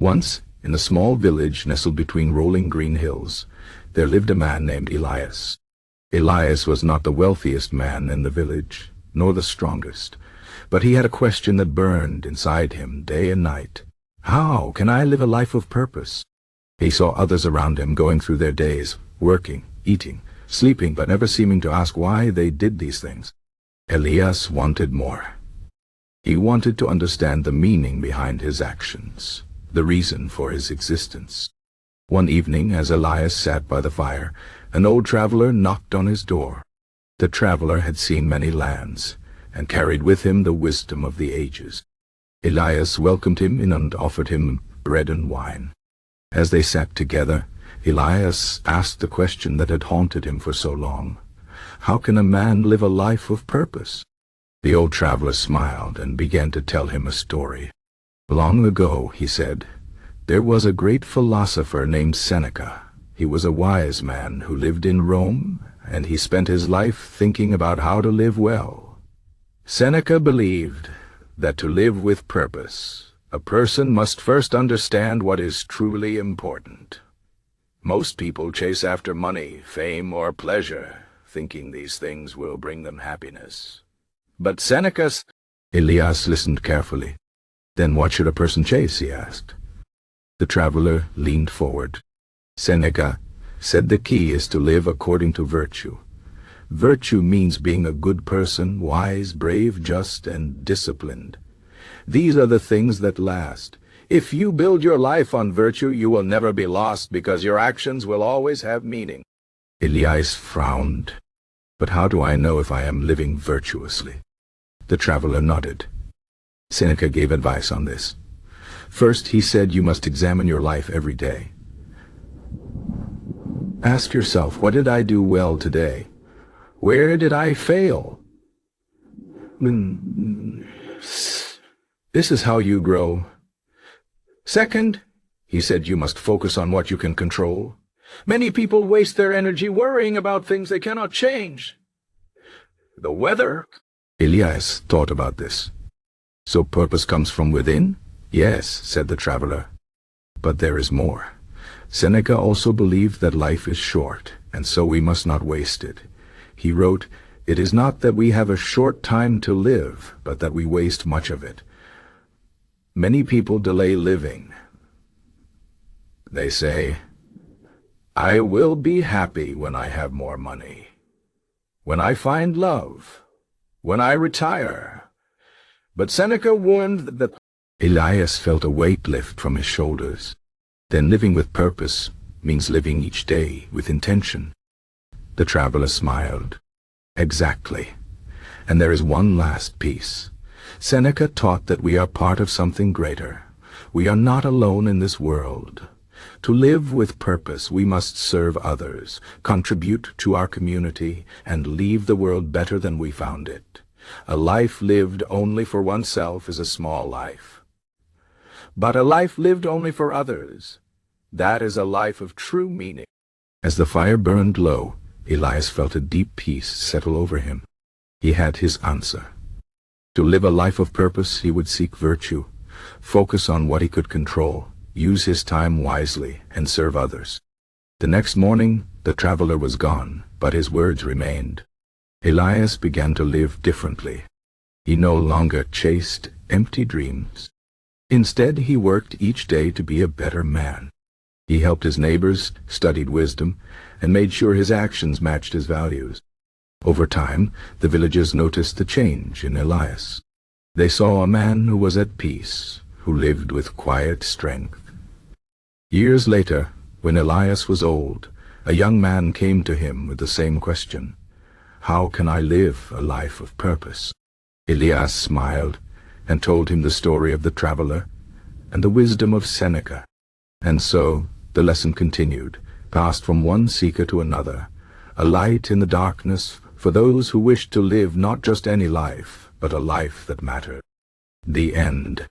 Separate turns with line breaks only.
Once, in a small village nestled between rolling green hills, there lived a man named Elias. Elias was not the wealthiest man in the village, nor the strongest, but he had a question that burned inside him day and night. How can I live a life of purpose? He saw others around him going through their days, working, eating, sleeping, but never seeming to ask why they did these things. Elias wanted more. He wanted to understand the meaning behind his actions, the reason for his existence. One evening, as Elias sat by the fire, an old traveler knocked on his door. The traveler had seen many lands, and carried with him the wisdom of the ages. Elias welcomed him in and offered him bread and wine. As they sat together, Elias asked the question that had haunted him for so long. How can a man live a life of purpose? The old traveler smiled and began to tell him a story. Long ago, he said, there was a great philosopher named Seneca. He was a wise man who lived in Rome, and he spent his life thinking about how to live well. Seneca believed that to live with purpose, a person must first understand what is truly important. Most people chase after money, fame, or pleasure, thinking these things will bring them happiness. But Seneca's... Elias listened carefully. Then what should a person chase, he asked. The traveler leaned forward. Seneca said the key is to live according to virtue. Virtue means being a good person, wise, brave, just, and disciplined. These are the things that last. If you build your life on virtue, you will never be lost because your actions will always have meaning. Elias frowned. But how do I know if I am living virtuously? The traveler nodded. Seneca gave advice on this. First, he said you must examine your life every day. Ask yourself, what did I do well today? Where did I fail? This is how you grow. Second, he said you must focus on what you can control. Many people waste their energy worrying about things they cannot change. The weather. Elias thought about this. So purpose comes from within? Yes, said the traveler. But there is more. Seneca also believed that life is short, and so we must not waste it. He wrote, "It is not that we have a short time to live, but that we waste much of it." Many people delay living. They say, "I will be happy when I have more money, when I find love, when I retire." But Seneca warned that Elias felt a weight lift from his shoulders. Then living with purpose means living each day with intention. The traveler smiled. Exactly. And there is one last piece. Seneca taught that we are part of something greater. We are not alone in this world. To live with purpose, we must serve others, contribute to our community, and leave the world better than we found it. A life lived only for oneself is a small life. But a life lived only for others, that is a life of true meaning. As the fire burned low, Elias felt a deep peace settle over him. He had his answer. To live a life of purpose, he would seek virtue, focus on what he could control, use his time wisely, and serve others. The next morning, the traveler was gone, but his words remained. Elias began to live differently. He no longer chased empty dreams. Instead, he worked each day to be a better man. He helped his neighbors, studied wisdom, and made sure his actions matched his values. Over time, the villagers noticed the change in Elias. They saw a man who was at peace, who lived with quiet strength. Years later, when Elias was old, a young man came to him with the same question. How can I live a life of purpose? Elias smiled and told him the story of the traveler and the wisdom of Seneca. And so the lesson continued, passed from one seeker to another, a light in the darkness for those who wished to live not just any life, but a life that mattered. The end.